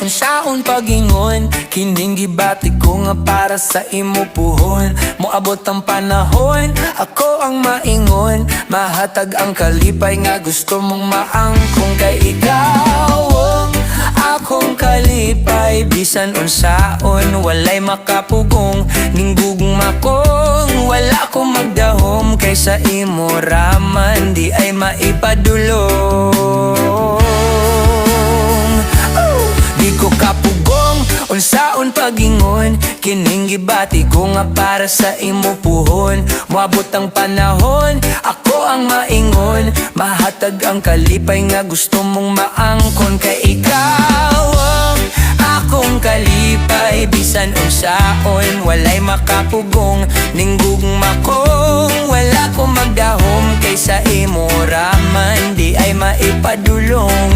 Unsaon pagingon, kining gibati ko nga para sa imo puhon. Moabot ang panahon, ako ang maingon, mahatag ang kalipay nga gusto mong maangkong. Kay ikaw ang akong kalipay, bisan unsaon walay makapugong. Ning gugma kong wala ko magdahom, kaysa imo raman di ay maipadulong. Di ko kapugong, unsaon pagingon, kining gibati ko nga para sa imo puhon. Moabot ang panahon, ako ang maingon, mahatag ang kalipay nga gusto mong maangkon. Kay ikaw ang akong kalipay, bisan unsaon walay makapugong. Ning gugma kong wala ko magdahom, kaysa imo raman di ay maipadulong.